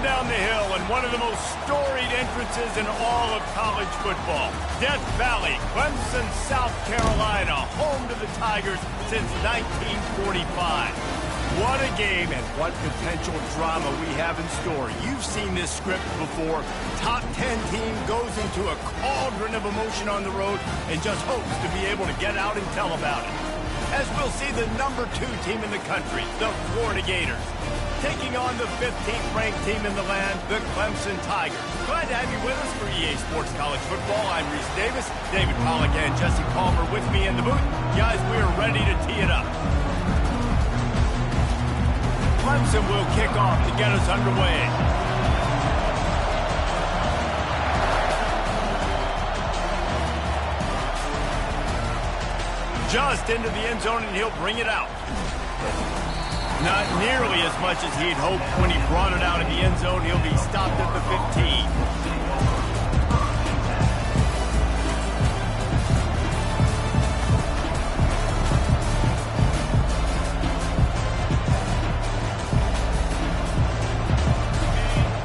down the hill in one of the most storied entrances in all of college football. Death Valley, Clemson, South Carolina, home to the Tigers since 1945. What a game and what potential drama we have in store. You've seen this script before. Top 10 team goes into a cauldron of emotion on the road and just hopes to be able to get out and tell about it. As we'll see the number 2 team in the country, the Florida Gators, taking on the 15th ranked team in the land, the Clemson Tigers. Glad to have you with us for EA Sports College Football. I'm Reese Davis, David Pollack and Jesse Palmer with me in the booth. Guys, we are ready to tee it up. Clemson will kick off to get us underway. Just into the end zone, and he'll bring it out. Not nearly as much as he'd hoped when he brought it out in the end zone. He'll be stopped at the 15.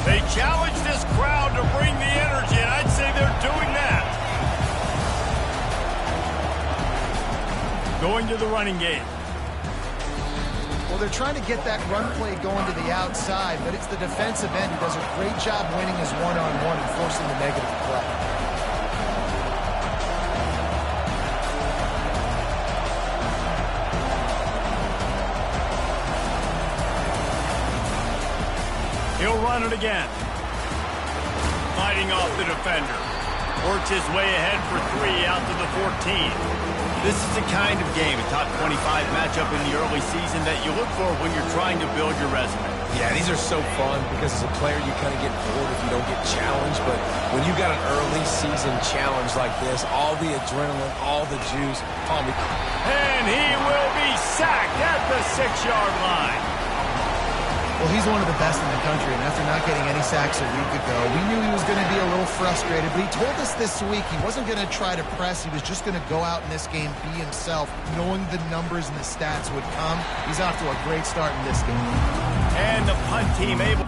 They challenge this crowd to bring the energy, and I'd say they're doing that. Going to the running game. Well, they're trying to get that run play going to the outside, but it's the defensive end who does a great job winning his one-on-one and forcing the negative play. He'll run it again. Fighting off the defender. Works his way ahead for 3 out to the 14. This is the kind of game, a top 25 matchup in the early season that you look for when you're trying to build your resume. Yeah, these are so fun because as a player you kind of get bored if you don't get challenged, but when you got an early season challenge like this, all the adrenaline, all the juice, and he will be sacked at the 6-yard line. Well, he's one of the best in the country, and after not getting any sacks a week ago, we knew he was going to be a little frustrated, but he told us this week he wasn't going to try to press. He was just going to go out in this game, be himself, knowing the numbers and the stats would come. He's off to a great start in this game. And the punt team able...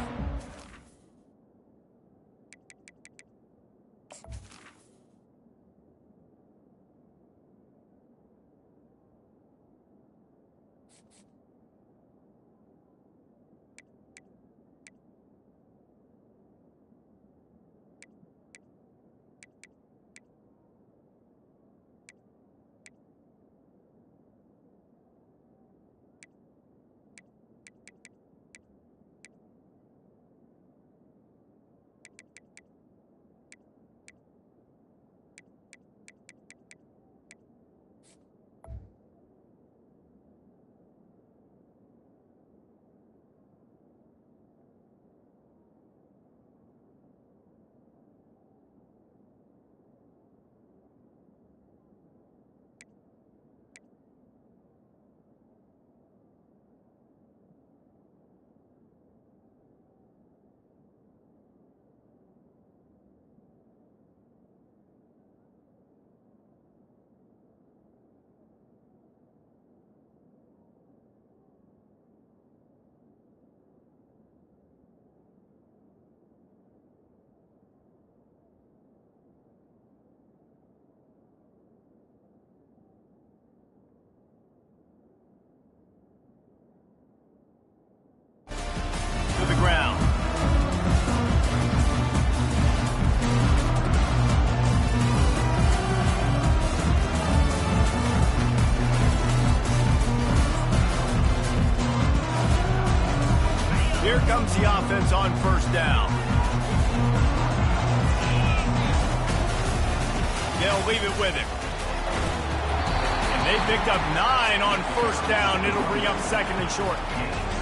Here comes the offense on first down. They'll leave it with him. And they picked up 9 on first down. It'll bring up second and short.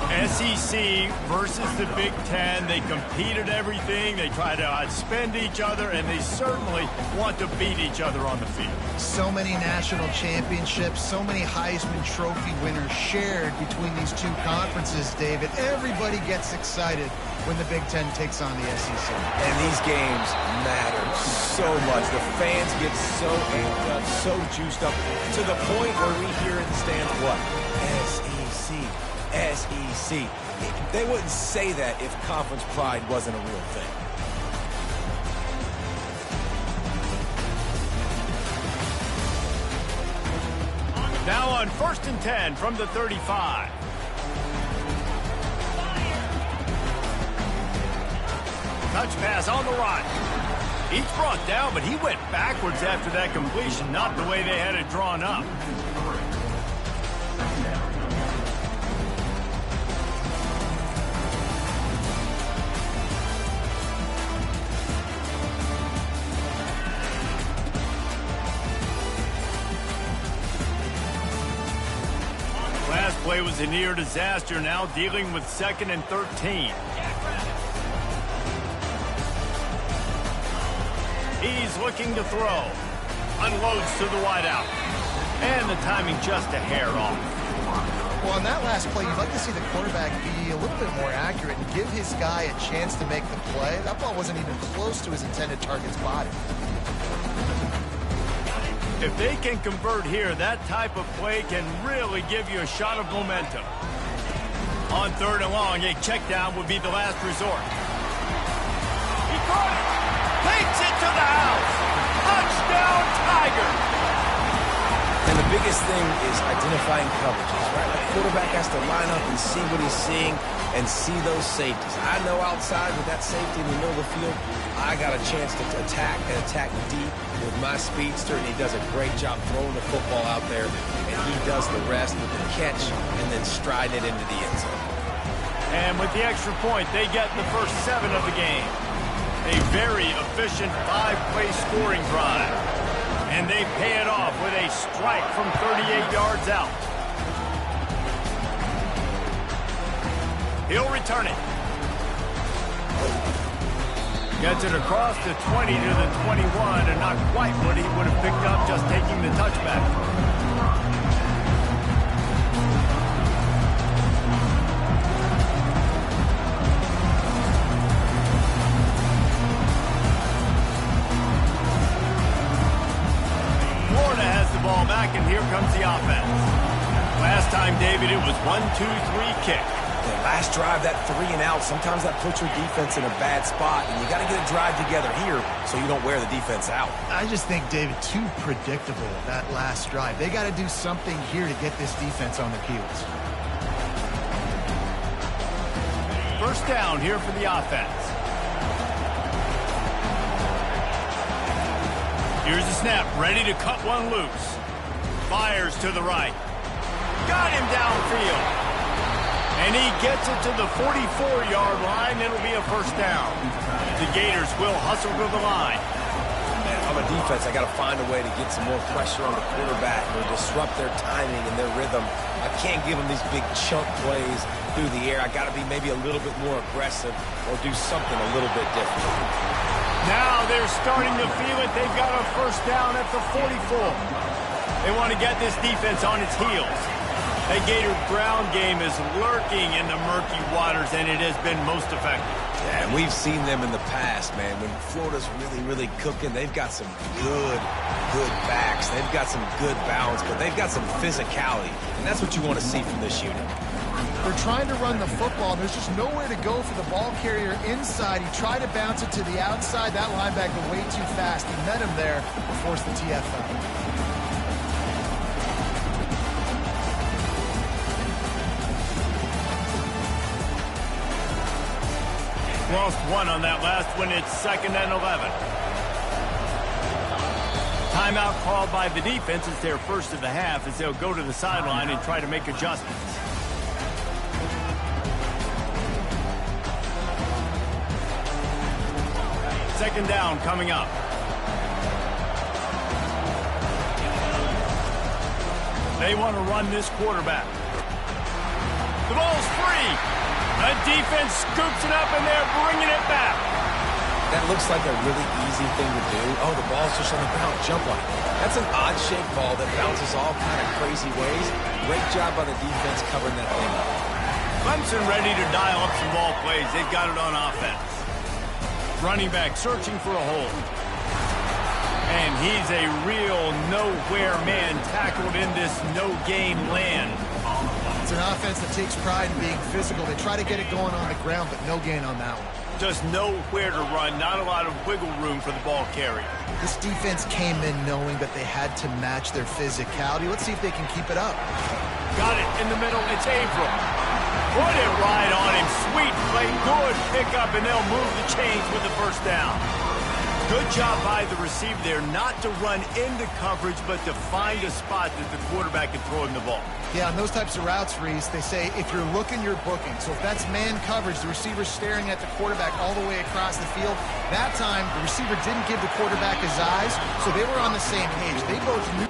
SEC versus the Big Ten. They compete at everything. They try to outspend each other, and they certainly want to beat each other on the field. So many national championships, so many Heisman Trophy winners shared between these two conferences, David. Everybody gets excited when the Big Ten takes on the SEC. And these games matter so much. The fans get so amped up, so juiced up, to the point where we hear in the stands, what? SEC. SEC. They wouldn't say that if conference pride wasn't a real thing. Now on 1st and 10 from the 35. Touch pass on the run. He's brought down, but he went backwards after that completion, not the way they had it drawn up. Last play was a near disaster, now dealing with 2nd and 13. He's looking to throw. Unloads to the wideout. And the timing just a hair off. Well, on that last play, you'd like to see the quarterback be a little bit more accurate and give his guy a chance to make the play. That ball wasn't even close to his intended target's body. If they can convert here, that type of play can really give you a shot of momentum. On 3rd and long, a check down would be the last resort. He caught it! Takes it to the house! Touchdown, Tigers! And the biggest thing is identifying coverages, right? The quarterback has to line up and see what he's seeing and see those safeties. I know outside with that safety in the middle of the field, I got a chance to attack and attack deep with my speedster, and he does a great job throwing the football out there, and he does the rest with the catch and then stride it into the end zone. And with the extra point, they get the first 7 of the game. A very efficient 5-play scoring drive. And they pay it off with a strike from 38 yards out. He'll return it. Gets it across the 20 to the 21, and not quite what he would have picked up just taking the touchback. Ball back, and here comes the offense. Last time, David, it was 1-2-3 kick. The last drive, that 3 and out, sometimes that puts your defense in a bad spot, and you got to get a drive together here so you don't wear the defense out. I just think, David, too predictable, that last drive. They got to do something here to get this defense on their heels. First down here for the offense. Here's the snap, ready to cut one loose. Fires to the right. Got him downfield. And he gets it to the 44-yard line. It'll be a first down. The Gators will hustle to the line. Man, on the defense, I got to find a way to get some more pressure on the quarterback or disrupt their timing and their rhythm. I can't give them these big chunk plays through the air. I got to be maybe a little bit more aggressive or do something a little bit different. Now they're starting to feel it. They've got a first down at the 44. They want to get this defense on its heels. That Gator ground game is lurking in the murky waters, and it has been most effective. Yeah, and we've seen them in the past, man. When Florida's really, really cooking, they've got some good backs. They've got some good balance, but they've got some physicality, and that's what you want to see from this unit. They're trying to run the football. There's just nowhere to go for the ball carrier inside. He tried to bounce it to the outside. That linebacker way too fast. He met him there and forced the TFL. Lost one on that last one. It's 2nd and 11. Timeout called by the defense. It's their first of the half as they'll go to the sideline and try to make adjustments. Second down coming up. They want to run this quarterback. The ball's free. The defense scoops it up, and they're bringing it back. That looks like a really easy thing to do. Oh, the ball's just on the ground. Jump on it. That's an odd-shaped ball that bounces all kind of crazy ways. Great job by the defense covering that thing up. Clemson ready to dial up some ball plays. They've got it on offense. Running back searching for a hole. And he's a real nowhere man tackled in this no-game land. It's an offense that takes pride in being physical. They try to get it going on the ground, but no gain on that one. Just nowhere to run, not a lot of wiggle room for the ball carrier. This defense came in knowing that they had to match their physicality. Let's see if they can keep it up. Got it in the middle. It's Abram. Put it right on him. Sweet play. Good pickup, and they'll move the chains with the first down. Good job by the receiver there not to run into coverage, but to find a spot that the quarterback can throw him the ball. Yeah, on those types of routes, Reese, they say if you're looking, you're booking. So if that's man coverage, the receiver's staring at the quarterback all the way across the field. That time, the receiver didn't give the quarterback his eyes, so they were on the same page. They both knew.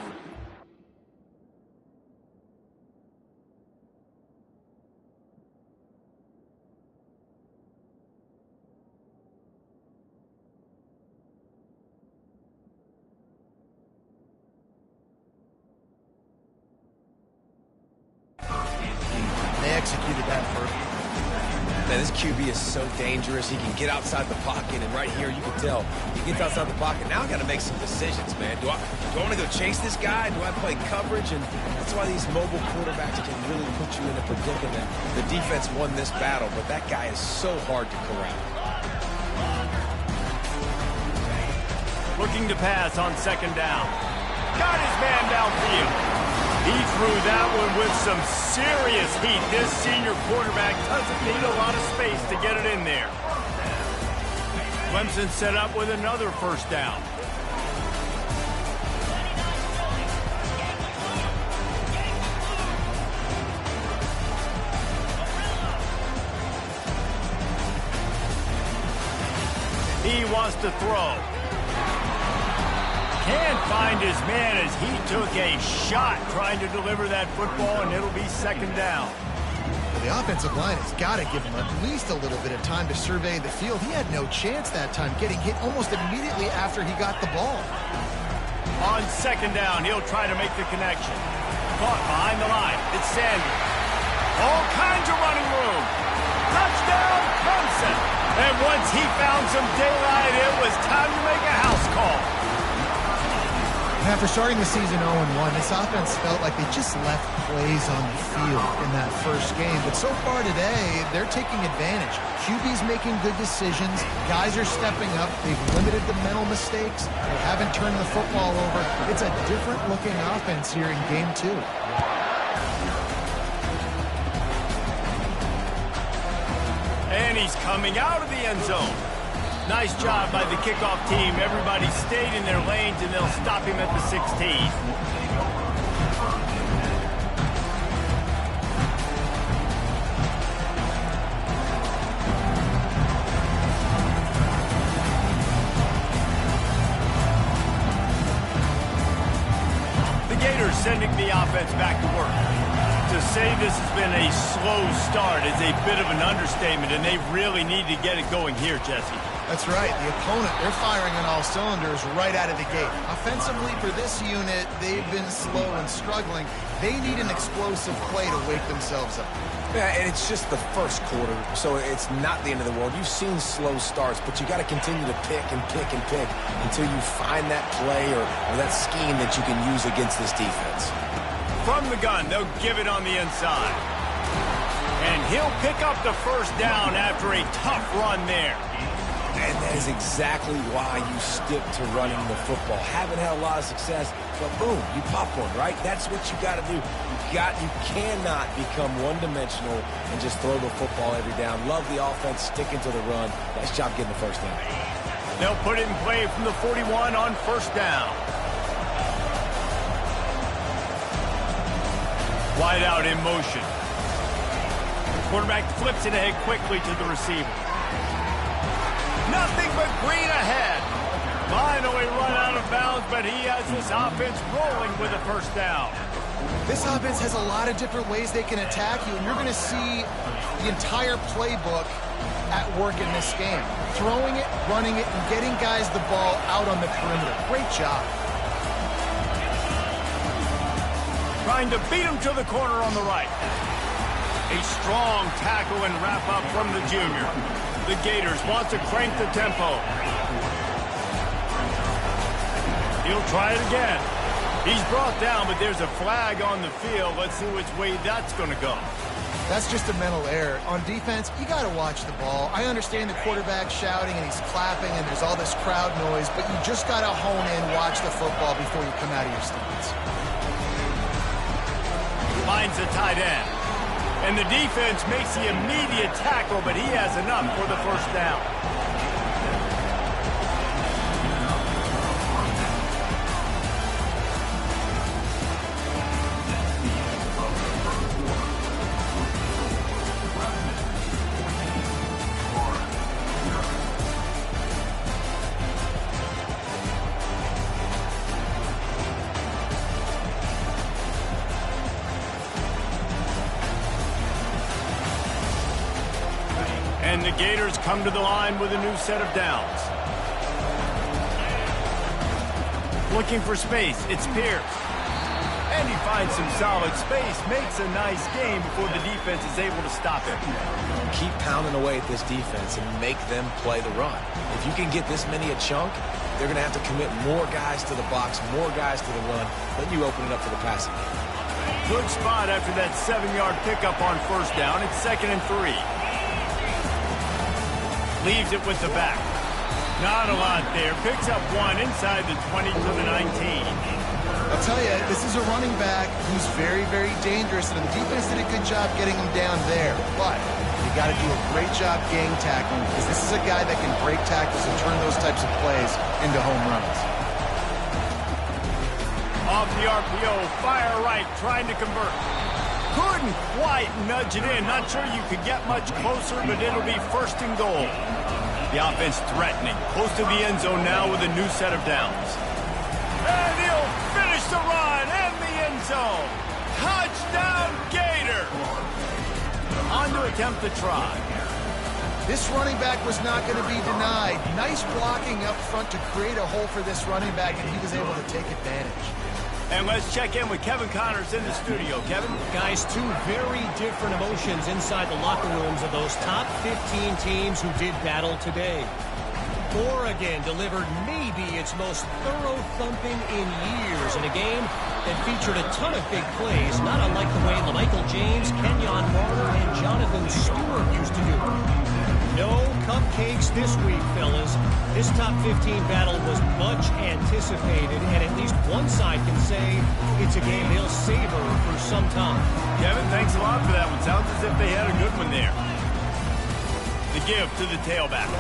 They executed that perfectly. Man, this QB is so dangerous. He can get outside the pocket, and right here you can tell he gets outside the pocket. Now I got to make some decisions, man. Do I want to go chase this guy? Do I play coverage? And that's why these mobile quarterbacks can really put you in a predicament. The defense won this battle, but that guy is so hard to corral. Looking to pass on second down. Got his man downfield. He threw that one with some serious heat. This senior quarterback doesn't need a lot of space to get it in there. Clemson set up with another first down. He wants to throw. Can't find his man as he took a shot trying to deliver that football, and it'll be second down. Well, the offensive line has got to give him at least a little bit of time to survey the field. He had no chance that time, getting hit almost immediately after he got the ball. On second down, he'll try to make the connection. Caught behind the line. It's Sanders. All kinds of running room. Touchdown, Clemson. And once he found some daylight, it was time to make a house call. After starting the season 0-1, this offense felt like they just left plays on the field in that first game. But so far today, they're taking advantage. QB's making good decisions. Guys are stepping up. They've limited the mental mistakes. They haven't turned the football over. It's a different-looking offense here in Game 2. And he's coming out of the end zone. Nice job by the kickoff team. Everybody stayed in their lanes, and they'll stop him at the 16. The Gators sending the offense back to work. To say this has been a slow start is a bit of an understatement, and they really need to get it going here, Jesse. That's right. The opponent, they're firing on all cylinders right out of the gate. Offensively, for this unit, they've been slow and struggling. They need an explosive play to wake themselves up. Yeah, and it's just the first quarter, so it's not the end of the world. You've seen slow starts, but you got to continue to pick and pick and pick until you find that play or that scheme that you can use against this defense. From the gun, they'll give it on the inside. And he'll pick up the first down after a tough run there. And that is exactly why you stick to running the football. Haven't had a lot of success, but boom, you pop one, right? That's what you got to do. You cannot become one-dimensional and just throw the football every down. Love the offense, sticking to the run. Nice job getting the first down. They'll put it in play from the 41 on first down. Wide out in motion. The quarterback flips it ahead quickly to the receiver. Nothing but green ahead. Finally run out of bounds, but he has this offense rolling with a first down. This offense has a lot of different ways they can attack you, and you're going to see the entire playbook at work in this game. Throwing it, running it, and getting guys the ball out on the perimeter. Great job. Trying to beat him to the corner on the right. A strong tackle and wrap up from the junior. The Gators want to crank the tempo. He'll try it again. He's brought down, but there's a flag on the field. Let's see which way that's going to go. That's just a mental error. On defense, you got to watch the ball. I understand the quarterback shouting and he's clapping and there's all this crowd noise, but you just got to hone in, watch the football before you come out of your stance. Finds the tight end. And the defense makes the immediate tackle, but he has enough for the first down. And the Gators come to the line with a new set of downs. Looking for space, it's Pierce. And he finds some solid space, makes a nice game before the defense is able to stop him. Keep pounding away at this defense and make them play the run. If you can get this many a chunk, they're going to have to commit more guys to the box, more guys to the run. Then you open it up for the passing game. Good spot after that 7-yard pickup on first down. It's 2nd and 3. Leaves it with the back. Not a lot there. Picks up one inside the 20 to the 19. I'll tell you, this is a running back who's very, very dangerous, and the defense did a good job getting him down there. But you got to do a great job gang tackling, because this is a guy that can break tackles and turn those types of plays into home runs. Off the RPO, fire right, trying to convert. Couldn't quite nudge it in. Not sure you could get much closer, but it'll be 1st and goal. The offense threatening. Close to the end zone now with a new set of downs. And he'll finish the run in the end zone. Touchdown, Gator. On to attempt the try. This running back was not going to be denied. Nice blocking up front to create a hole for this running back, and he was able to take advantage. And let's check in with Kevin Connors in the studio. Kevin? Guys, two very different emotions inside the locker rooms of those top 15 teams who did battle today. Oregon delivered maybe its most thorough thumping in years in a game that featured a ton of big plays, not unlike the way LaMichael James, Kenyon Marner, and Jonathan Stewart used to do it. No cupcakes this week, fellas. This top 15 battle was much anticipated, and at least one side can say it's a game they'll savor for some time. Kevin, thanks a lot for that one. Sounds as if they had a good one there. The give to the tailback.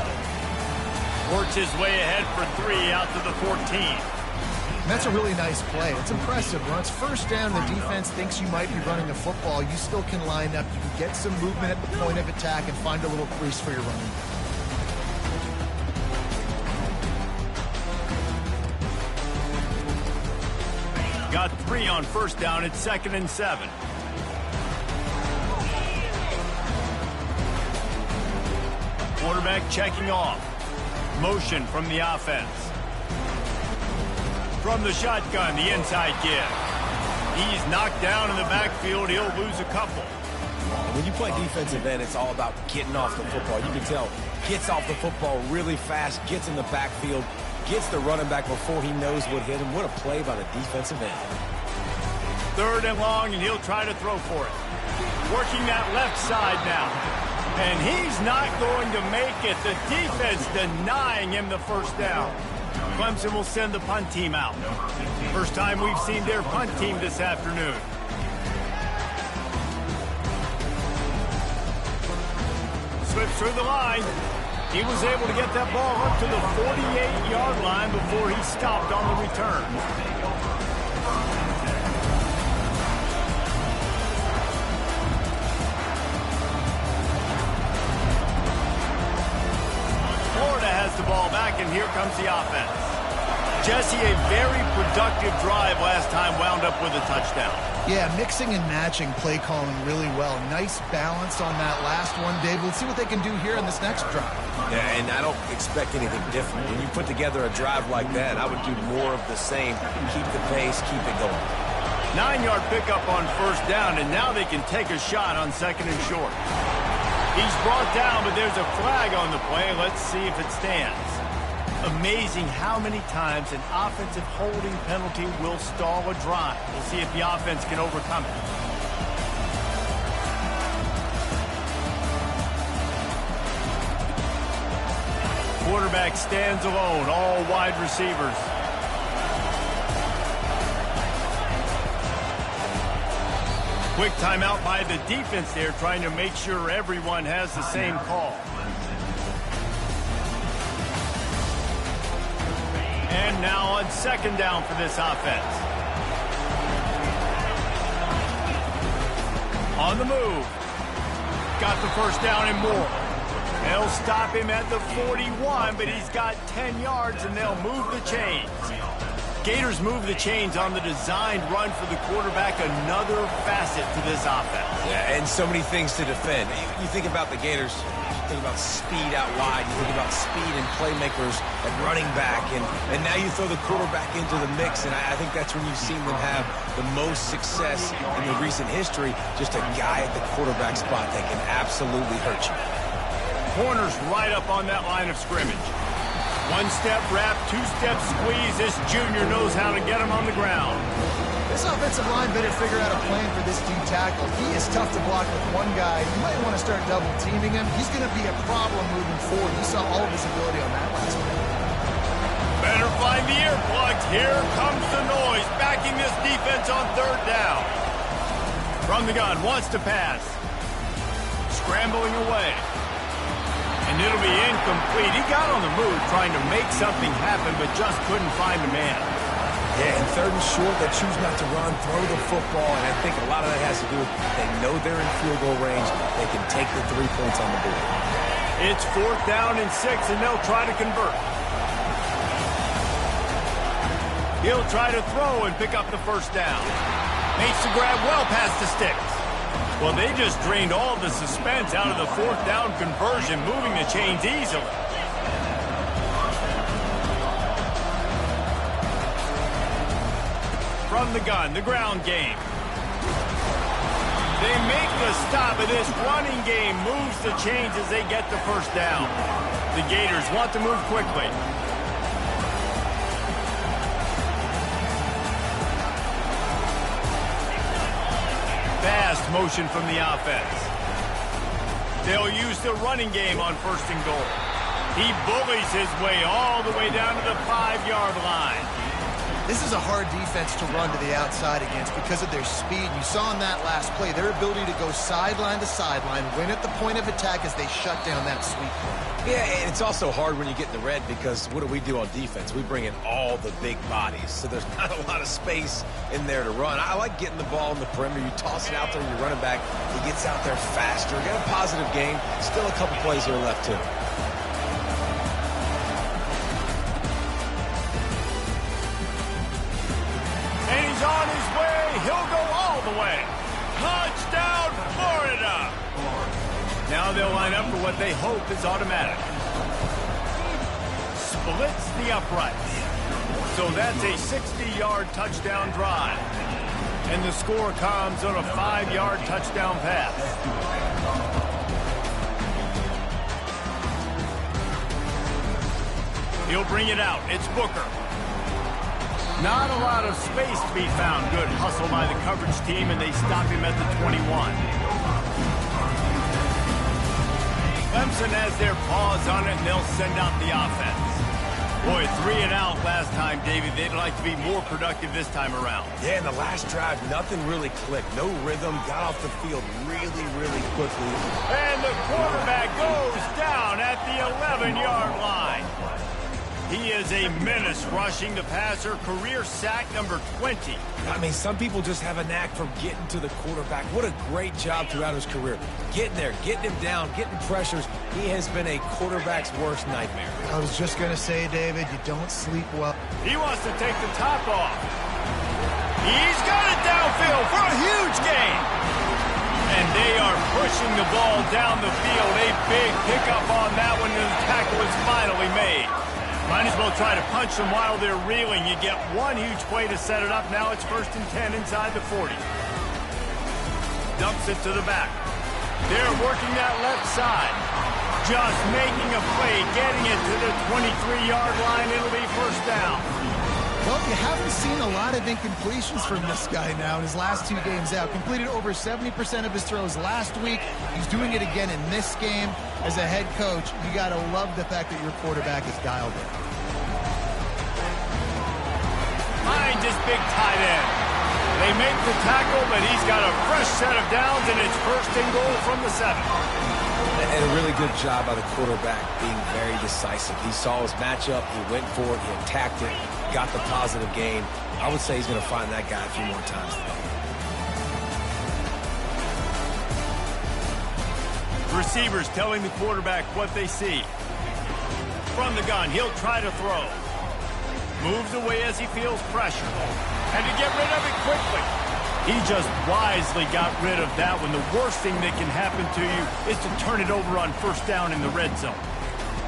Works his way ahead for 3 out to the 14. That's a really nice play. It's impressive. When it's first down, the defense thinks you might be running the football. You still can line up. You can get some movement at the point of attack and find a little crease for your running. Got 3 on first down. It's 2nd and 7. Quarterback checking off. Motion from the offense. From the shotgun, the inside give. He's knocked down in the backfield. He'll lose a couple. When you play defensive end, it's all about getting off the football. You can tell, gets off the football really fast, gets in the backfield, gets the running back before he knows what hit him. What a play by the defensive end. 3rd and long, and he'll try to throw for it. Working that left side now. And he's not going to make it. The defense denying him the first down. Clemson will send the punt team out. First time we've seen their punt team this afternoon. Slips through the line. He was able to get that ball up to the 48-yard line before he stopped on the return. Florida has the ball back, and here comes the offense. Jesse, a very productive drive last time, wound up with a touchdown. Yeah, mixing and matching play calling really well. Nice balance on that last one, Dave. Let's see what they can do here in this next drive. Yeah, and I don't expect anything different. When you put together a drive like that, I would do more of the same. Keep the pace, keep it going. 9-yard pickup on first down, and now they can take a shot on 2nd and short. He's brought down, but there's a flag on the play. Let's see if it stands. Amazing how many times an offensive holding penalty will stall a drive. We'll see if the offense can overcome it. Quarterback stands alone, all wide receivers. Quick timeout by the defense there, trying to make sure everyone has the same call. And now on second down for this offense. On the move. Got the first down and more. They'll stop him at the 41, but he's got 10 yards, and they'll move the chains. Gators move the chains on the designed run for the quarterback, another facet to this offense. Yeah, and so many things to defend. You think about the Gators, you think about speed out wide, you think about speed and playmakers and running back, and now you throw the quarterback into the mix, and I think that's when you've seen them have the most success in the recent history. Just a guy at the quarterback spot that can absolutely hurt you. Corners right up on that line of scrimmage. One-step wrap, two-step squeeze. This junior knows how to get him on the ground. This offensive line better figure out a plan for this D tackle. He is tough to block with one guy. You might want to start double-teaming him. He's going to be a problem moving forward. You saw all of his ability on that last play. Better find the earplugs. Here comes the noise, backing this defense on third down. From the gun, wants to pass. Scrambling away. And it'll be incomplete. He got on the move trying to make something happen, but just couldn't find a man. Yeah, and third and short, they choose not to run, throw the football, and I think a lot of that has to do with they know they're in field goal range. They can take the 3 points on the board. It's fourth down and 6, and they'll try to convert. He'll try to throw and pick up the first down. Makes the grab well past the sticks. Well, they just drained all the suspense out of the fourth down conversion, moving the chains easily. From the gun, the ground game. They make the stop, but this running game moves the chains as they get the first down. The Gators want to move quickly. Fast motion from the offense. They'll use the running game on first and goal. He bullies his way all the way down to the 5-yard line. This is a hard defense to run to the outside against because of their speed. You saw in that last play their ability to go sideline to sideline, win at the point of attack as they shut down that sweep. Yeah, and it's also hard when you get in the red because what do on defense? We bring in all the big bodies, so there's not a lot of space in there to run. I like getting the ball in the perimeter. You toss it out there, you're running back. He gets out there faster. Get a positive game. Still a couple plays here left, too. And he's on his way. He'll go all the way. Touchdown, Florida! Now they'll line up for what they hope is automatic. Splits the uprights. So that's a 60-yard touchdown drive. And the score comes on a 5-yard touchdown pass. He'll bring it out. It's Booker. Not a lot of space to be found. Good hustle by the coverage team, and they stop him at the 21. Clemson has their paws on it, and they'll send out the offense. Boy, 3 and out last time, David. They'd like to be more productive this time around. Yeah, in the last drive, nothing really clicked. No rhythm. Got off the field really, really quickly. And the quarterback goes down at the 11-yard line. He is a menace rushing the passer. Career sack number 20. I mean, some people just have a knack for getting to the quarterback. What a great job throughout his career. Getting there, getting him down, getting pressures. He has been a quarterback's worst nightmare. I was just going to say, David, you don't sleep well. He wants to take the top off. He's got it downfield for a huge gain. And they are pushing the ball down the field. A big pickup on that one, and the tackle is finally made. Might as well try to punch them while they're reeling. You get one huge play to set it up. Now it's 1st and 10 inside the 40. Dumps it to the back. They're working that left side. Just making a play, getting it to the 23-yard line. It'll be first down. Well, you haven't seen a lot of incompletions from this guy now in his last 2 games out. Completed over 70% of his throws last week. He's doing it again in this game. As a head coach, you got to love the fact that your quarterback is dialed in. Behind his big tight end. They make the tackle, but he's got a fresh set of downs, and it's first and goal from the 7. And a really good job by the quarterback being very decisive. He saw his matchup, he went for it, he attacked it, got the positive gain. I would say he's going to find that guy a few more times today. Receivers telling the quarterback what they see. From the gun, he'll try to throw. Moves away as he feels pressure. And to get rid of it quickly. He just wisely got rid of that when the worst thing that can happen to you is to turn it over on first down in the red zone.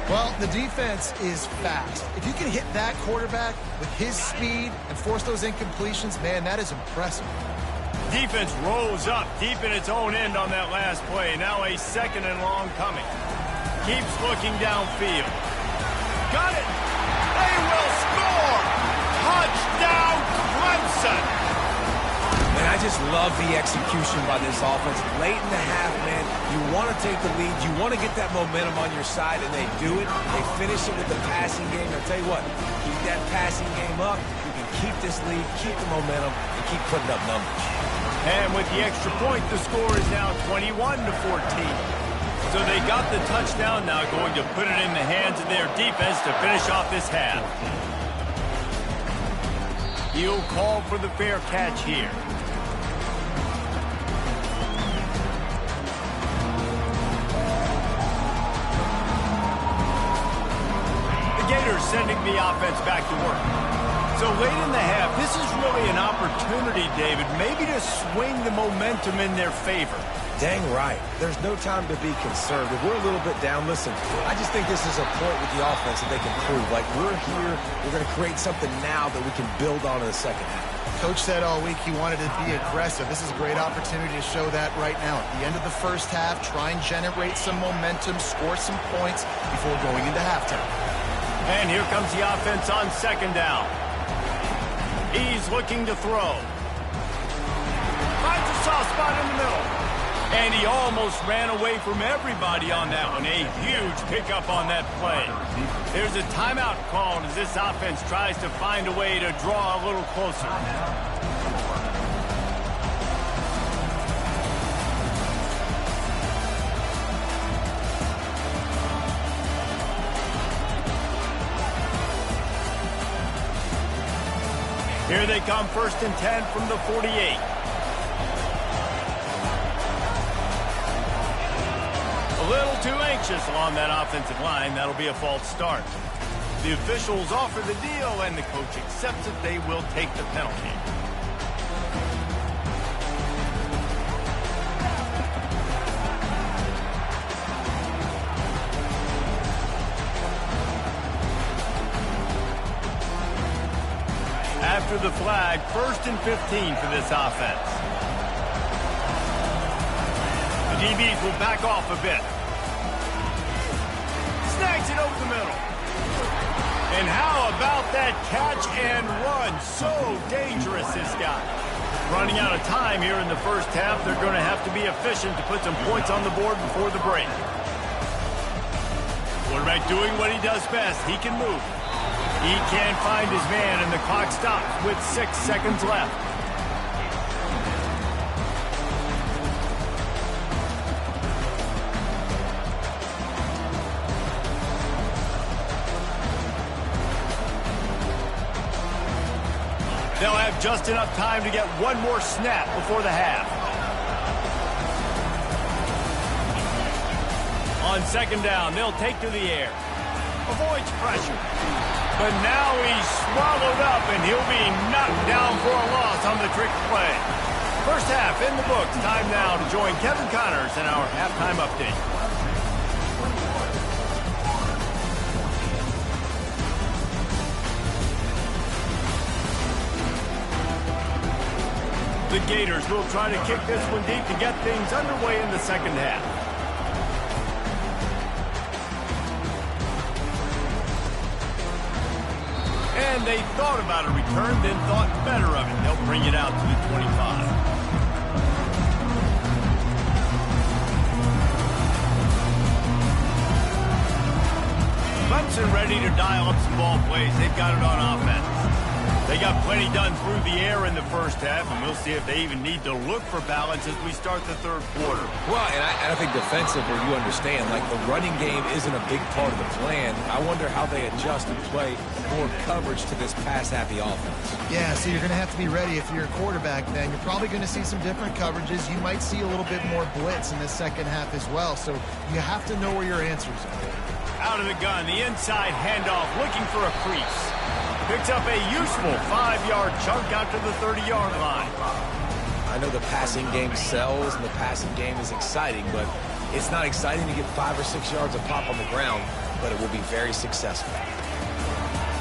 Well, the defense is fast. If you can hit that quarterback with his speed and force those incompletions, man, that is impressive. Defense rose up deep in its own end on that last play. Now a 2nd and long coming. Keeps looking downfield. Got it! They will score! Touchdown, Clemson! And I just love the execution by this offense. Late in the half, man, you want to take the lead. You want to get that momentum on your side, and they do it. They finish it with the passing game. I'll tell you what, keep that passing game up. You can keep this lead, keep the momentum, and keep putting up numbers. And with the extra point, the score is now 21-14. So they got the touchdown, now going to put it in the hands of their defense to finish off this half. He'll call for the fair catch here. The Gators sending the offense back to work. So late in the half, this is really an opportunity, David, maybe to swing the momentum in their favor. Dang right. There's no time to be concerned. If we're a little bit down, listen, I just think this is a point with the offense that they can prove. Like, we're here, we're going to create something now that we can build on in the second half. Coach said all week he wanted to be aggressive. This is a great opportunity to show that right now. At the end of the first half, try and generate some momentum, score some points before going into halftime. And here comes the offense on 2nd down. He's looking to throw. Finds a soft spot in the middle. And he almost ran away from everybody on that one. A huge pickup on that play. There's a timeout called as this offense tries to find a way to draw a little closer. Here they come, 1st and 10 from the 48. A little too anxious along that offensive line. That'll be a false start. The officials offer the deal, and the coach accepts it. They will take the penalty. After the flag, 1st and 15 for this offense. The DBs will back off a bit. Snags it over the middle. And how about that catch and run? So dangerous, this guy. Running out of time here in the first half. They're going to have to be efficient to put some points on the board before the break. Quarterback doing what he does best. He can move. He can't find his man, and the clock stops with 6 seconds left. They'll have just enough time to get one more snap before the half. On 2nd down, they'll take to the air. Avoids pressure. But now he's swallowed up, and he'll be knocked down for a loss on the trick play. First half in the books. Time now to join Kevin Connors in our halftime update. The Gators will try to kick this one deep to get things underway in the second half. And they thought about a return, then thought better of it. They'll bring it out to the 25. Clemson ready to dial up some ball plays. They've got it on offense. They got plenty done through the air in the first half, and we'll see if they even need to look for balance as we start the third quarter. Well, and I think defensively, you understand, like the running game isn't a big part of the plan. I wonder how they adjust and play more coverage to this pass-happy offense. Yeah, so you're going to have to be ready if you're a quarterback then. You're probably going to see some different coverages. You might see a little bit more blitz in the second half as well, so you have to know where your answers are. Out of the gun, the inside handoff, looking for a crease. Picks up a useful 5-yard chunk out to the 30-yard line. I know the passing game sells and the passing game is exciting, but it's not exciting to get 5 or 6 yards of pop on the ground, but it will be very successful.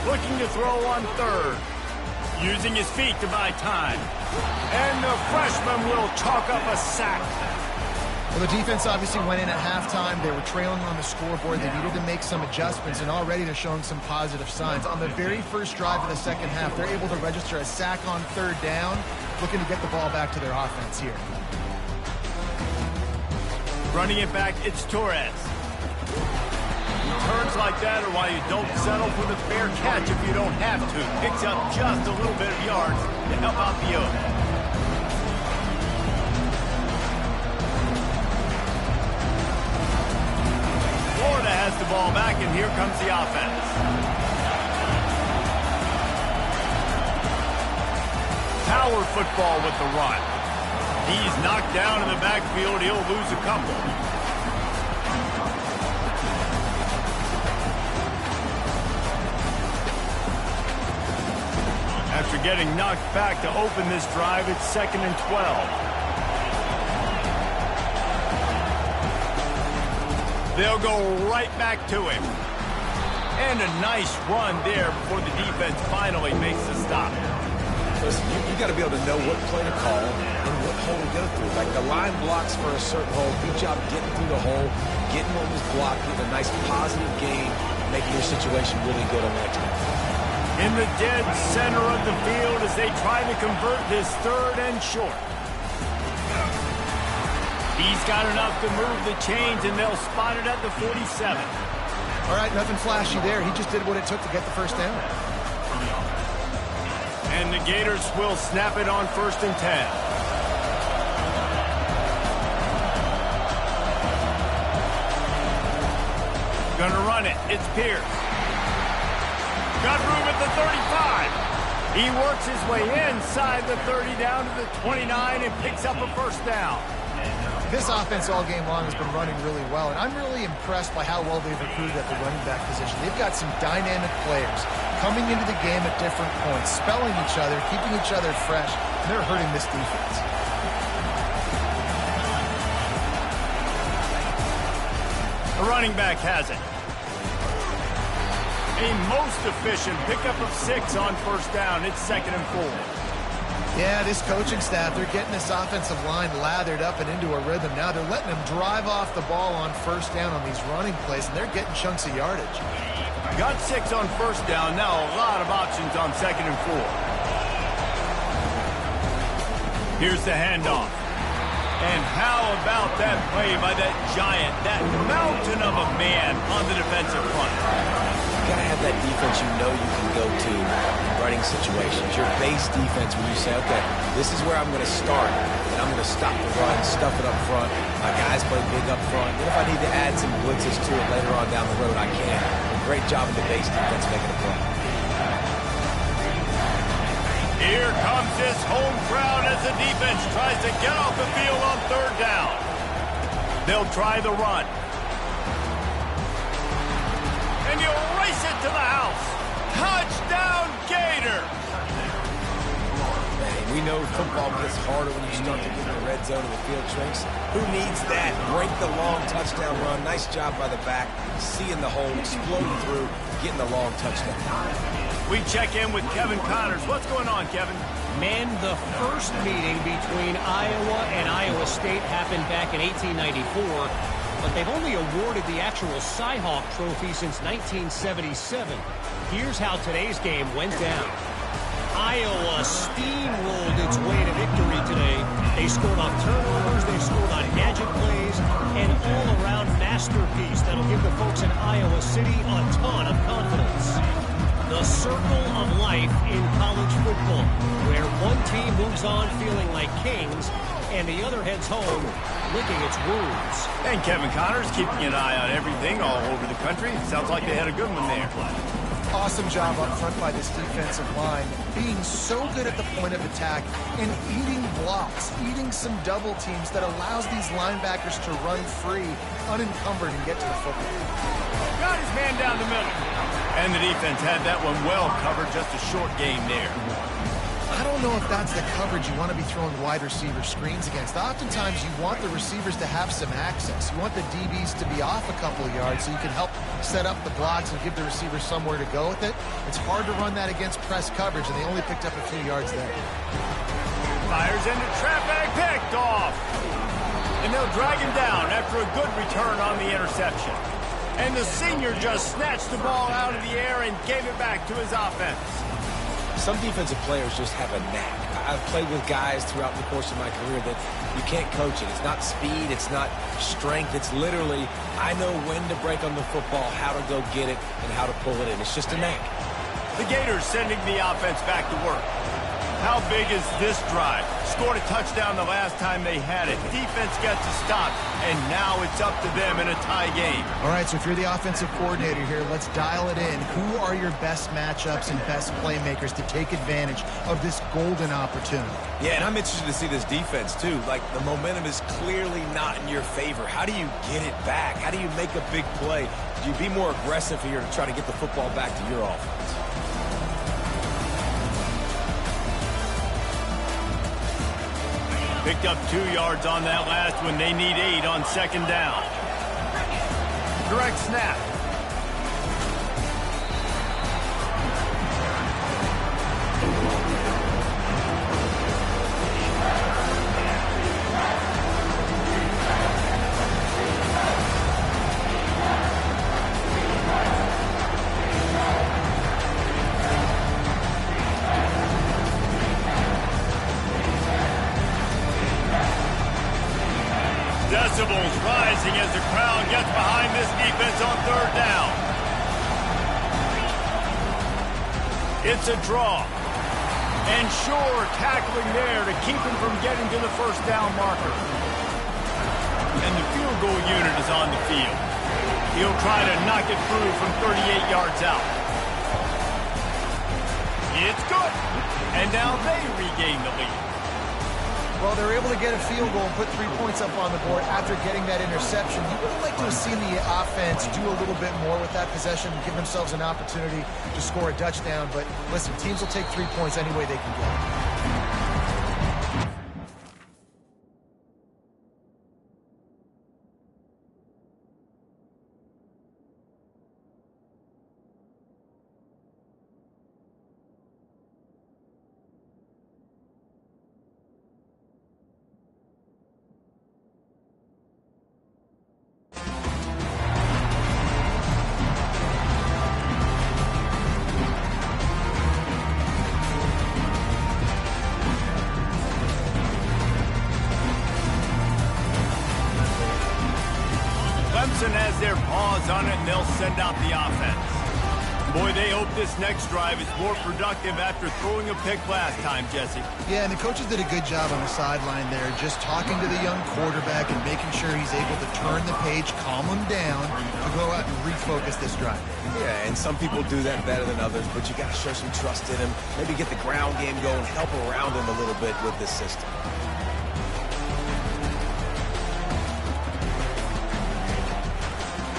Looking to throw on third. Using his feet to buy time. And the freshman will chalk up a sack. Well, the defense obviously went in at halftime. They were trailing on the scoreboard. They needed to make some adjustments, and already they're showing some positive signs. On the very first drive of the second half, they're able to register a sack on third down, looking to get the ball back to their offense here. Running it back, it's Torres. Turns like that are why you don't settle for the fair catch if you don't have to. Picks up just a little bit of yards to help out the Oaks. Florida has the ball back, and here comes the offense. Power football with the run. He's knocked down in the backfield. He'll lose a couple. After getting knocked back to open this drive, it's 2nd and 12. They'll go right back to him. And a nice run there before the defense finally makes the stop. Listen, you got to be able to know what play to call and what hole to go through. Like the line blocks for a certain hole. Good job getting through the hole, getting what was blocked, getting a nice positive gain, making your situation really good on the next one. In the dead center of the field as they try to convert this third and short. He's got enough to move the chains, and they'll spot it at the 47. All right, nothing flashy there. He just did what it took to get the first down. And the Gators will snap it on 1st and 10. Gonna run it. It's Pierce. Got room at the 35. He works his way inside the 30 down to the 29 and picks up a first down. This offense all game long has been running really well, and I'm really impressed by how well they've recruited at the running back position. They've got some dynamic players coming into the game at different points, spelling each other, keeping each other fresh, and they're hurting this defense. The running back has it. A most efficient pickup of 6 on first down. It's 2nd and 4. Yeah, this coaching staff, they're getting this offensive line lathered up and into a rhythm. Now they're letting them drive off the ball on first down on these running plays, and they're getting chunks of yardage. Got 6 on first down. Now a lot of options on 2nd and 4. Here's the handoff. And how about that play by that giant, that mountain of a man on the defensive front? You got to have that defense you know you can go to in running situations. Your base defense when you say, okay, this is where I'm going to start, and I'm going to stop the run, stuff it up front. My guys play big up front. And if I need to add some blitzes to it later on down the road, I can. Great job of the base defense making a play. Here comes this home crowd as the defense tries to get off the field on third down. They'll try the run. And you'll race it to the house. Touchdown, Gator! Man, we know football gets harder when you start to get in the red zone and the field shrinks. Who needs that? Break the long touchdown run. Nice job by the back. Seeing the hole, exploding through, getting the long touchdown. We check in with Kevin Connors. What's going on, Kevin? Man, the first meeting between Iowa and Iowa State happened back in 1894, but they've only awarded the actual Cy-Hawk Trophy since 1977. Here's how today's game went down. Iowa steamrolled its way to victory today. They scored off turnovers, they scored on gadget plays, an all-around masterpiece that'll give the folks in Iowa City a ton of confidence. The circle of life in college football, where one team moves on feeling like kings, and the other heads home licking its wounds. And Kevin Connors keeping an eye on everything all over the country. Sounds like they had a good one there. Awesome job up front by this defensive line, being so good at the point of attack and eating blocks, eating some double teams that allows these linebackers to run free, unencumbered, and get to the football. Got his man down the middle. And the defense had that one well covered, just a short game there. I don't know if that's the coverage you want to be throwing wide receiver screens against. Oftentimes, you want the receivers to have some access. You want the DBs to be off a couple of yards so you can help set up the blocks and give the receivers somewhere to go with it. It's hard to run that against press coverage, and they only picked up a few yards there. Fires into traffic, picked off. And they'll drag him down after a good return on the interception. And the senior just snatched the ball out of the air and gave it back to his offense. Some defensive players just have a knack. I've played with guys throughout the course of my career that you can't coach it. It's not speed, it's not strength. It's literally, I know when to break on the football, how to go get it, and how to pull it in. It's just a knack. The Gators sending the offense back to work. How big is this drive? Scored a touchdown the last time they had it. Defense gets a stop, and now it's up to them in a tie game. All right, so if you're the offensive coordinator here, let's dial it in. Who are your best matchups and best playmakers to take advantage of this golden opportunity? Yeah, and I'm interested to see this defense, too. Like, the momentum is clearly not in your favor. How do you get it back? How do you make a big play? Do you be more aggressive here to try to get the football back to your offense? Picked up 2 yards on that last one. They need 8 on second down. Direct snap. Decibels rising as the crowd gets behind this defense on third down. It's a draw. And Shore tackling there to keep him from getting to the first down marker. And the field goal unit is on the field. He'll try to knock it through from 38 yards out. It's good. And now they regain the lead. Well, they're able to get a field goal and put 3 points up on the board after getting that interception. You would like to have seen the offense do a little bit more with that possession and give themselves an opportunity to score a touchdown. But listen, teams will take 3 points any way they can get it. Clemson has their paws on it, and they'll send out the offense. Boy, they hope this next drive is more productive after throwing a pick last time, Jesse. Yeah, and the coaches did a good job on the sideline there, just talking to the young quarterback and making sure he's able to turn the page, calm him down, to go out and refocus this drive. Yeah, and some people do that better than others, but you got to show some trust in him, maybe get the ground game going, help around him a little bit with this system.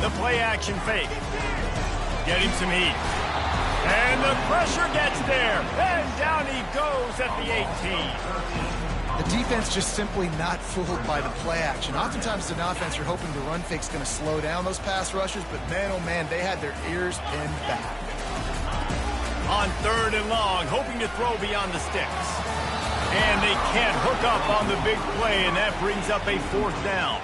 The play-action fake. Get him some heat. And the pressure gets there. And down he goes at the 18. The defense just simply not fooled by the play action. Oftentimes, as an offense, you're hoping the run fake's going to slow down those pass rushers, but man, oh man, they had their ears pinned back. On third and long, hoping to throw beyond the sticks. And they can't hook up on the big play, and that brings up a fourth down.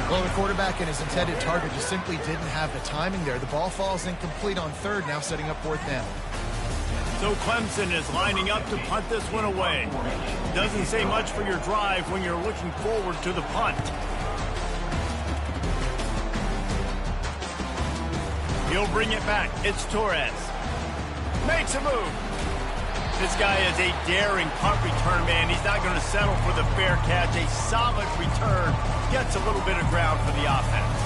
Well, the quarterback and his intended target just simply didn't have the timing there. The ball falls incomplete on third, now setting up fourth down. So Clemson is lining up to punt this one away. Doesn't say much for your drive when you're looking forward to the punt. He'll bring it back. It's Torres. Makes a move. This guy is a daring punt return man. He's not going to settle for the fair catch. A solid return. Gets a little bit of ground for the offense.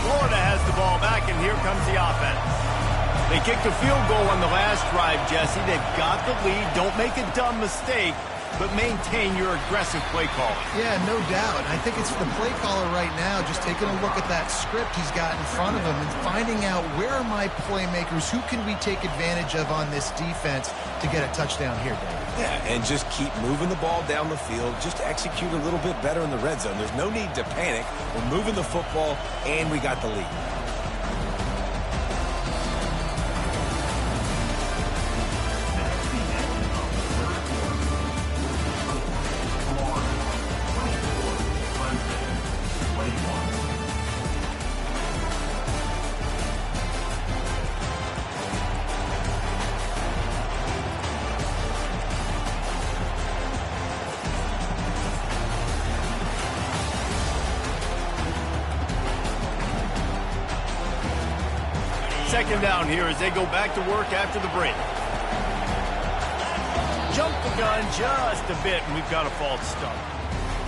Florida has the ball back, and here comes the offense. They kicked a field goal on the last drive, Jesse. They've got the lead. Don't make a dumb mistake, but maintain your aggressive play call. Yeah, no doubt. I think it's the play caller right now just taking a look at that script he's got in front of him and finding out where are my playmakers, who can we take advantage of on this defense to get a touchdown here, David. Yeah, and just keep moving the ball down the field. Just execute a little bit better in the red zone. There's no need to panic. We're moving the football, and we got the lead. Second down here as they go back to work after the break. Jump the gun just a bit, and we've got a false start.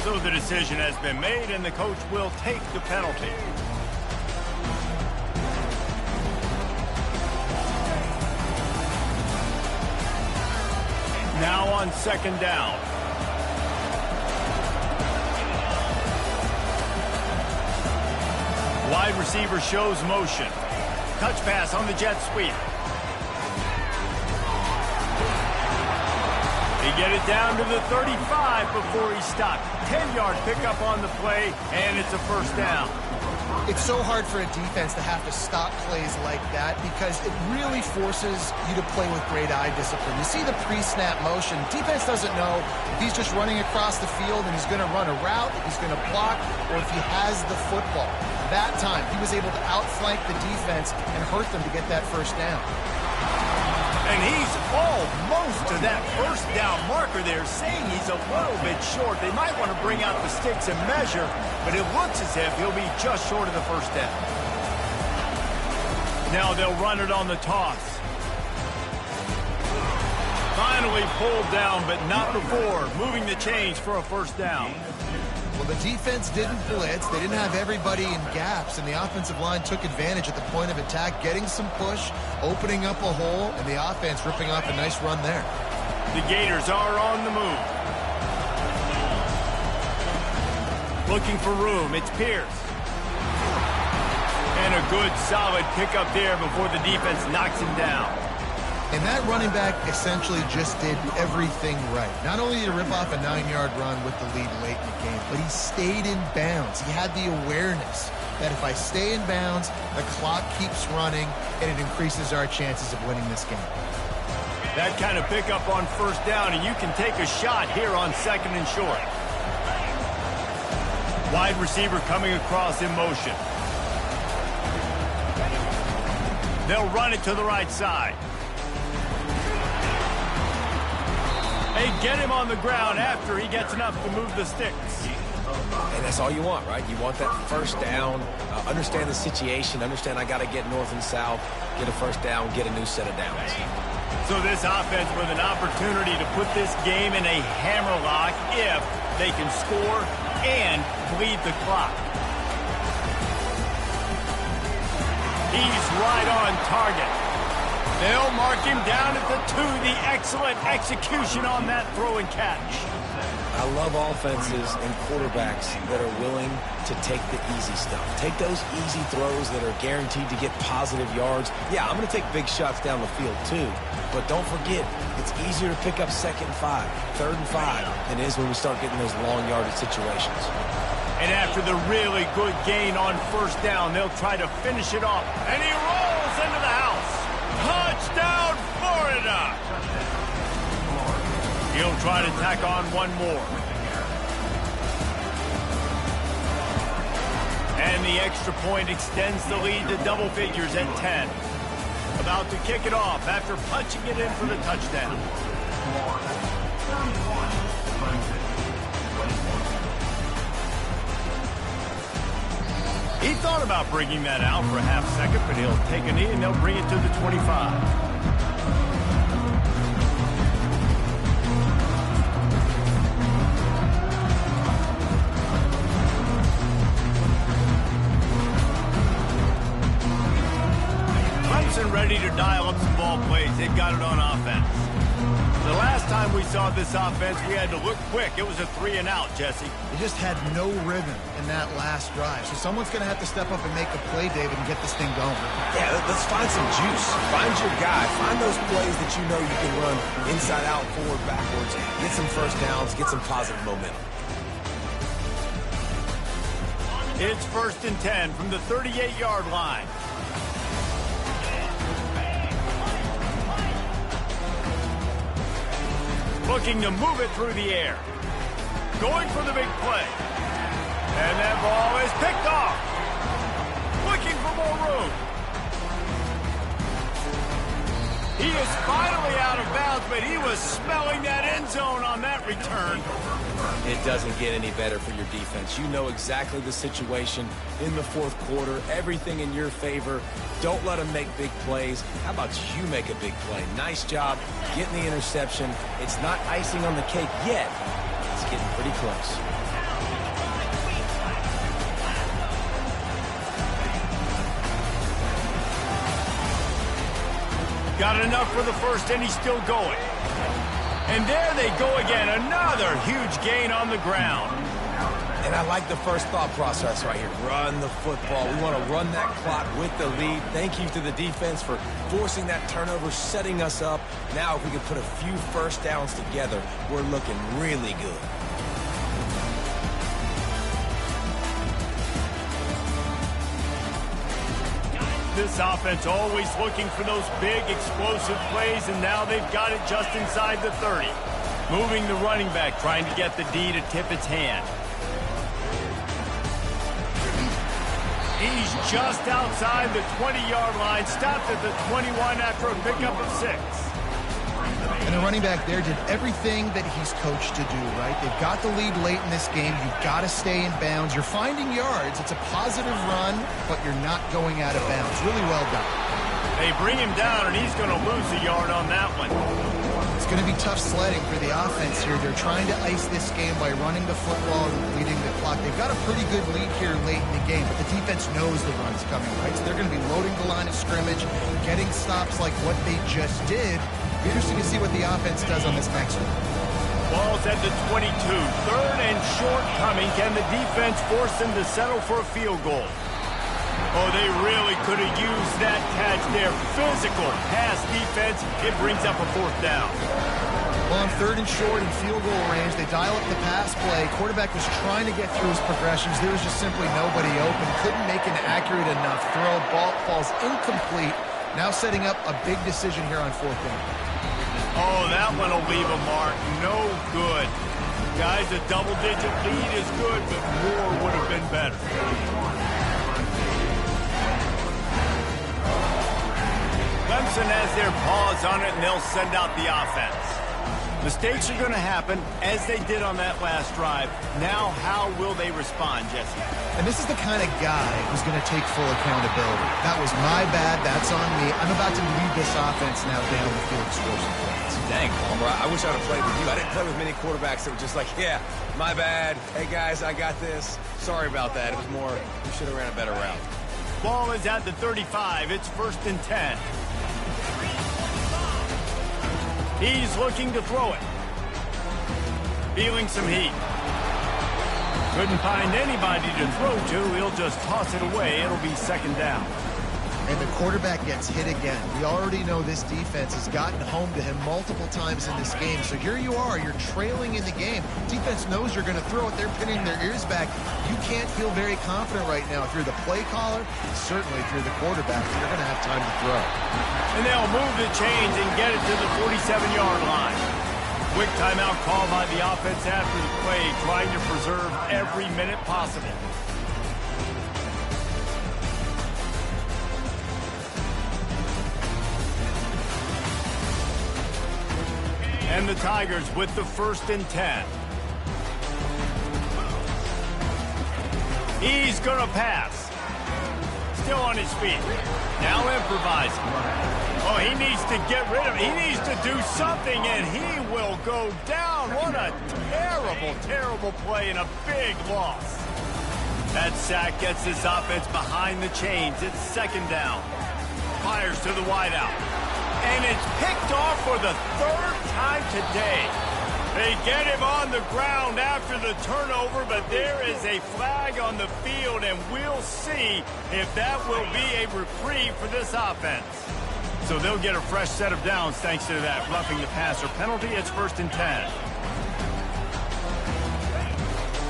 So the decision has been made, and the coach will take the penalty. Now on second down. Wide receiver shows motion. Touch pass on the jet sweep. He get it down to the 35 before he stopped. 10-yard pickup on the play, and it's a first down. It's so hard for a defense to have to stop plays like that because it really forces you to play with great eye discipline. You see the pre-snap motion. Defense doesn't know if he's just running across the field and he's going to run a route, if he's going to block, or if he has the football. That time, he was able to outflank the defense and hurt them to get that first down. And he's almost to that first down marker there, saying he's a little bit short. They might want to bring out the sticks and measure, but it looks as if he'll be just short of the first down. Now they'll run it on the toss. Finally pulled down, but not before. Moving the chains for a first down. Well, the defense didn't blitz. They didn't have everybody in gaps, and the offensive line took advantage at the point of attack, getting some push, opening up a hole, and the offense ripping off a nice run there. The Gators are on the move. Looking for room. It's Pierce. And a good, solid pickup there before the defense knocks him down. And that running back essentially just did everything right. Not only did he rip off a 9-yard run with the lead late in the game, but he stayed in bounds. He had the awareness that if I stay in bounds, the clock keeps running, and it increases our chances of winning this game. That kind of pickup on first down, and you can take a shot here on second and short. Wide receiver coming across in motion. They'll run it to the right side. They get him on the ground after he gets enough to move the sticks. And that's all you want, right? You want that first down, understand the situation, understand I got to get north and south, get a first down, get a new set of downs. So this offense with an opportunity to put this game in a hammerlock if they can score and bleed the clock. He's right on target. They'll mark him down at the 2. The excellent execution on that throw and catch. I love offenses and quarterbacks that are willing to take the easy stuff. Take those easy throws that are guaranteed to get positive yards. Yeah, I'm going to take big shots down the field too. But don't forget, it's easier to pick up 2nd and 5, 3rd and 5 than it is when we start getting those long yardage situations. And after the really good gain on first down, they'll try to finish it off. And he rolls sails into the house. Touchdown, Florida! He'll try to tack on one more. And the extra point extends the lead to double figures at 10. About to kick it off after punching it in for the touchdown. He thought about bringing that out for a half second, but he'll take a knee and they'll bring it to the 25. Ready to dial up some ball plays. They've got it on offense. The last time we saw this offense, we had to look quick. It was a 3-and-out, Jesse. They just had no rhythm in that last drive. So someone's going to have to step up and make a play, David, and get this thing going. Yeah, let's find some juice. Find your guy. Find those plays that you know you can run inside out, forward, backwards. Get some first downs. Get some positive momentum. It's 1st and 10 from the 38-yard line. Looking to move it through the air. Going for the big play. And that ball is picked off. Looking for more room. He is finally out of bounds, but he was smelling that end zone on that return. It doesn't get any better for your defense. You know exactly the situation in the fourth quarter. Everything in your favor. Don't let them make big plays. How about you make a big play? Nice job getting the interception. It's not icing on the cake yet. It's getting pretty close. Got enough for the first, and he's still going. And there they go again. Another huge gain on the ground. And I like the first thought process right here. Run the football. We want to run that clock with the lead. Thank you to the defense for forcing that turnover, setting us up. Now if we can put a few first downs together, we're looking really good. This offense always looking for those big, explosive plays, and now they've got it just inside the 30. Moving the running back, trying to get the D to tip its hand. He's just outside the 20-yard line, stopped at the 21 after a pickup of 6. And the running back there did everything that he's coached to do, right? They've got the lead late in this game. You've got to stay in bounds. You're finding yards. It's a positive run, but you're not going out of bounds. Really well done. They bring him down, and he's going to lose a yard on that one. It's going to be tough sledding for the offense here. They're trying to ice this game by running the football and leading the clock. They've got a pretty good lead here late in the game, but the defense knows the run's coming, right? So they're going to be loading the line of scrimmage, getting stops like what they just did. Interesting to see what the offense does on this next one. Ball's at the 22. 3rd and short coming. Can the defense force them to settle for a field goal? Oh, they really could have used that catch there. Physical pass defense. It brings up a 4th down. Well, on 3rd and short and field goal range, they dial up the pass play. Quarterback was trying to get through his progressions. There was just simply nobody open. Couldn't make an accurate enough throw. Ball falls incomplete. Now setting up a big decision here on 4th down. Oh, that one will leave a mark. No good. Guys, a double-digit lead is good, but more would have been better. Clemson has their paws on it, and they'll send out the offense. Mistakes are going to happen, as they did on that last drive. Now, how will they respond, Jesse? And this is the kind of guy who's going to take full accountability. That was my bad. That's on me. I'm about to lead this offense now down the field, score some points. Dang, Palmer, I wish I would have played with you. I didn't play with many quarterbacks that were just like, yeah, my bad. Hey, guys, I got this. Sorry about that. It was more, we should have ran a better route. Ball is at the 35. It's 1st and 10. He's looking to throw it. Feeling some heat. Couldn't find anybody to throw to. He'll just toss it away. It'll be 2nd down. And the quarterback gets hit again. We already know this defense has gotten home to him multiple times in this game. So here you are, you're trailing in the game. Defense knows you're going to throw it. They're pinning their ears back. You can't feel very confident right now if you're the play caller, certainly if you're the quarterback. You're going to have time to throw. And they'll move the chains and get it to the 47-yard line. Quick timeout call by the offense after the play, trying to preserve every minute possible. And the Tigers with the 1st and 10. He's going to pass. Still on his feet. Now improvising. Oh, he needs to get rid of it. He needs to do something, and he will go down. What a terrible, terrible play and a big loss. That sack gets this offense behind the chains. It's 2nd down. Fires to the wideout. And it's picked off for the 3rd time today. They get him on the ground after the turnover, but there is a flag on the field, and we'll see if that will be a reprieve for this offense. So they'll get a fresh set of downs thanks to that roughing the passer penalty. It's 1st and 10.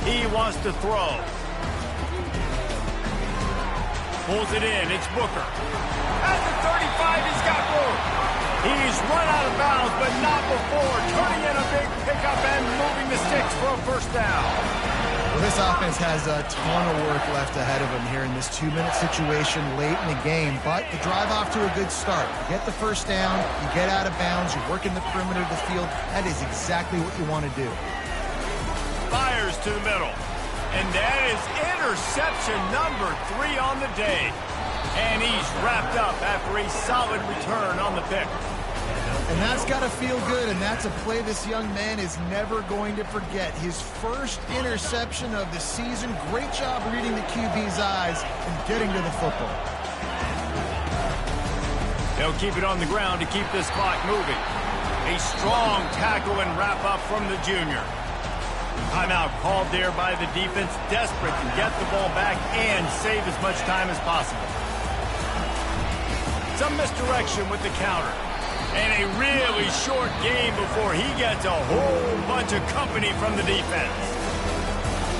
He wants to throw. Pulls it in. It's Booker. At the 35, he's got room. He's run out of bounds, but not before. Turning in a big pickup and moving the sticks for a 1st down. Well, this offense has a ton of work left ahead of them here in this 2-minute situation late in the game, but the drive off to a good start. You get the 1st down, you get out of bounds, you work in the perimeter of the field. That is exactly what you want to do. Fires to the middle. And that is interception number 3 on the day. And he's wrapped up after a solid return on the pick. And that's got to feel good, and that's a play this young man is never going to forget. His 1st interception of the season. Great job reading the QB's eyes and getting to the football. They'll keep it on the ground to keep this clock moving. A strong tackle and wrap-up from the junior. Timeout called there by the defense, desperate to get the ball back and save as much time as possible. Some misdirection with the counter. And a really short game before he gets a whole bunch of company from the defense.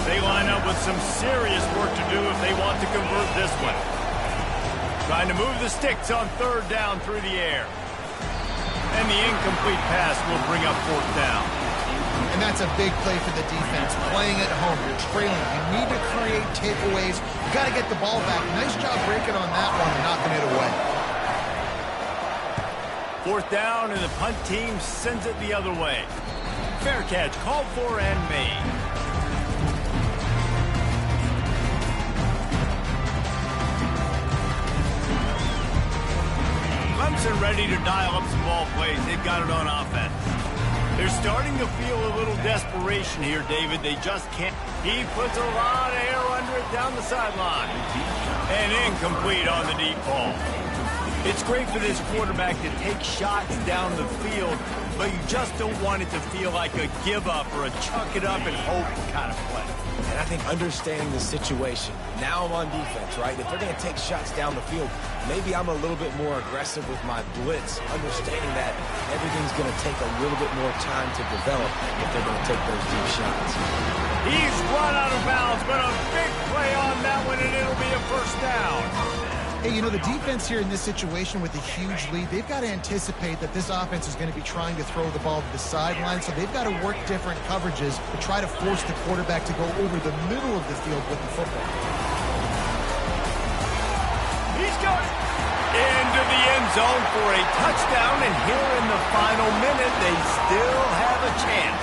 They line up with some serious work to do if they want to convert this one. Trying to move the sticks on 3rd down through the air. And the incomplete pass will bring up 4th down. And that's a big play for the defense. Playing at home, you're trailing. You need to create takeaways. You got to get the ball back. Nice job breaking on that one and knocking it away. 4th down, and the punt team sends it the other way. Fair catch called for and made. Clemson ready to dial up some ball plays. They've got it on offense. They're starting to feel a little desperation here, David. They just can't. He puts a lot of air under it down the sideline. And incomplete on the deep ball. It's great for this quarterback to take shots down the field, but you just don't want it to feel like a give-up or a chuck-it-up and hope kind of play. And I think understanding the situation, now I'm on defense, right? If they're going to take shots down the field, maybe I'm a little bit more aggressive with my blitz, understanding that everything's going to take a little bit more time to develop if they're going to take those deep shots. He's run out of bounds, but a big play on that one, and it'll be a 1st down. Hey, you know, the defense here in this situation with a huge lead, they've got to anticipate that this offense is going to be trying to throw the ball to the sideline, so they've got to work different coverages to try to force the quarterback to go over the middle of the field with the football. He's going into the end zone for a touchdown, and here in the final minute, they still have a chance.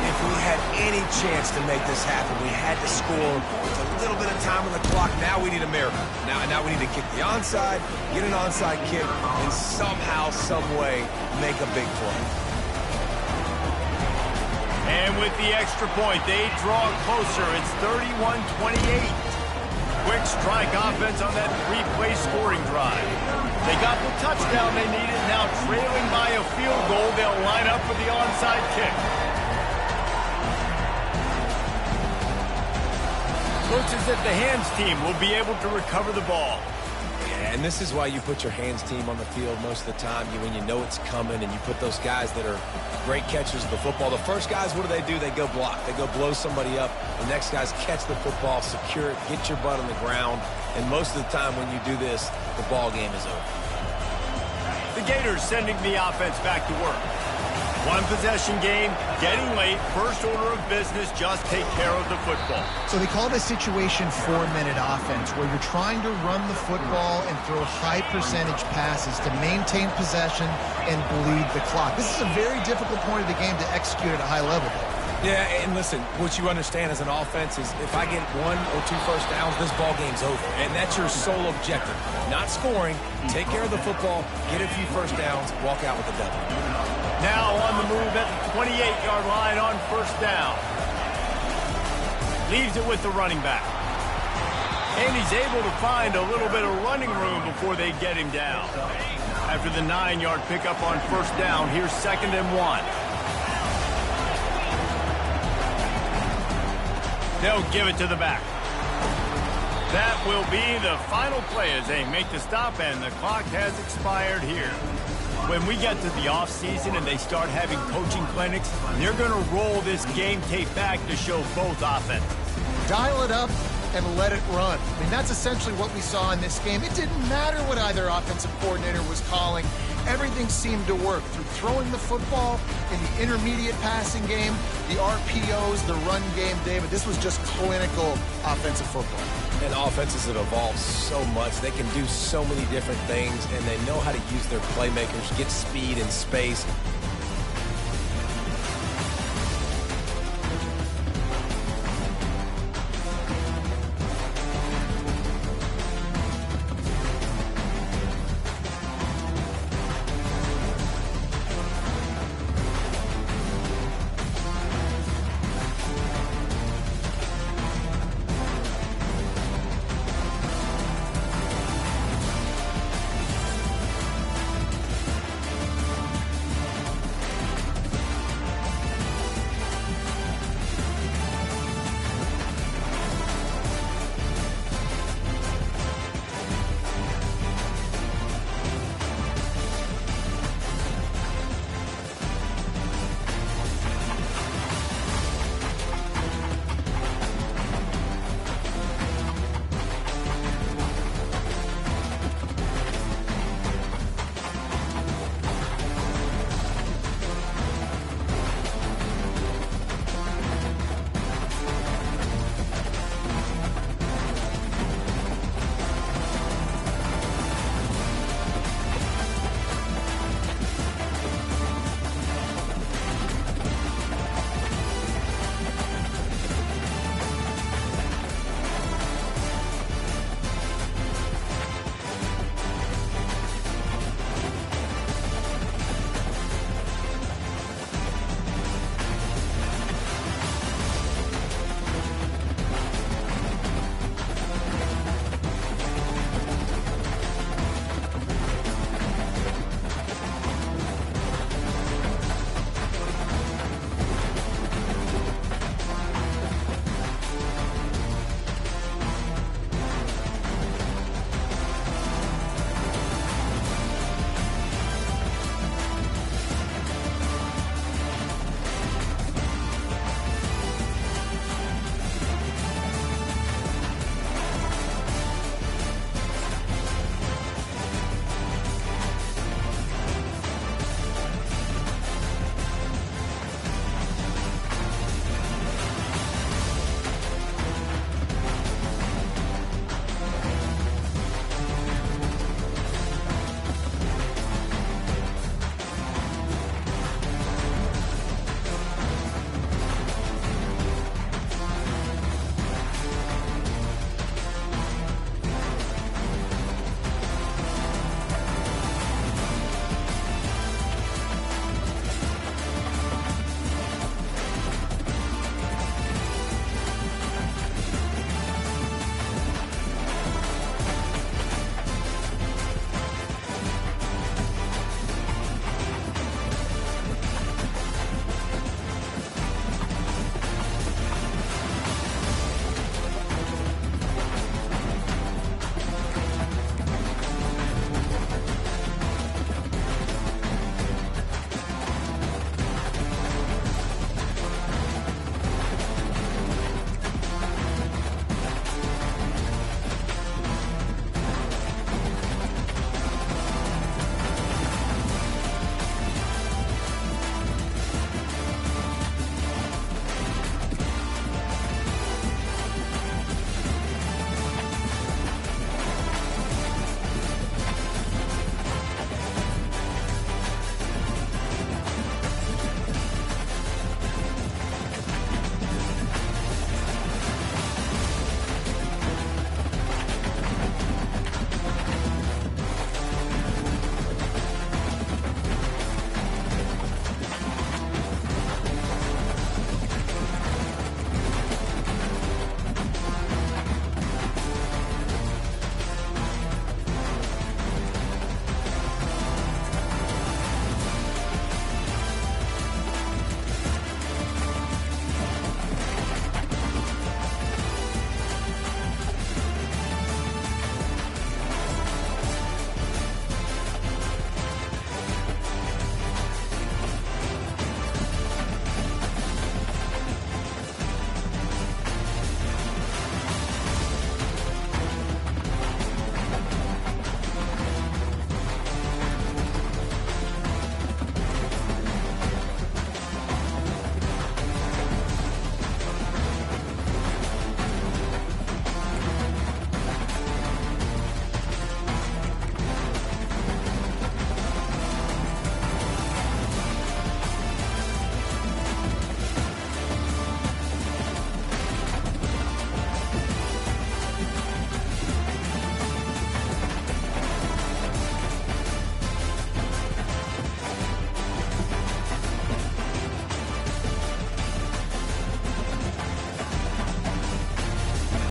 If we had any chance to make this happen, we had to score with a little bit of time on the clock. Now we need a miracle. Now we need to kick the onside, get an onside kick, and somehow, some way, make a big play. And with the extra point, they draw closer. It's 31-28. Quick strike offense on that 3-play scoring drive. They got the touchdown they needed. Now trailing by a field goal, they'll line up for the onside kick. Looks as if the hands team will be able to recover the ball. Yeah, and this is why you put your hands team on the field most of the time when you know it's coming, and you put those guys that are great catchers of the football. The first guys, what do? They go block. They go blow somebody up. The next guys catch the football, secure it, get your butt on the ground. And most of the time when you do this, the ball game is over. The Gators sending the offense back to work. One possession game, getting late, first order of business, just take care of the football. So they call this situation 4-minute offense, where you're trying to run the football and throw high percentage passes to maintain possession and bleed the clock. This is a very difficult point of the game to execute at a high level. Yeah, and listen, what you understand as an offense is if I get 1 or 2 first downs, this ball game's over. And that's your sole objective. Not scoring, take care of the football, get a few first downs, walk out with the W. Now on the move at the 28-yard line on first down. Leaves it with the running back. And he's able to find a little bit of running room before they get him down. After the 9-yard pickup on first down, here's 2nd and 1. They'll give it to the back. That will be the final play as they make the stop, and the clock has expired here. When we get to the offseason and they start having coaching clinics, they're going to roll this game tape back to show both offenses. Dial it up and let it run. I mean, that's essentially what we saw in this game. It didn't matter what either offensive coordinator was calling. Everything seemed to work through throwing the football in the intermediate passing game, the RPOs, the run game, David. This was just clinical offensive football. And offenses have evolved so much. They can do so many different things, and they know how to use their playmakers, get speed and space.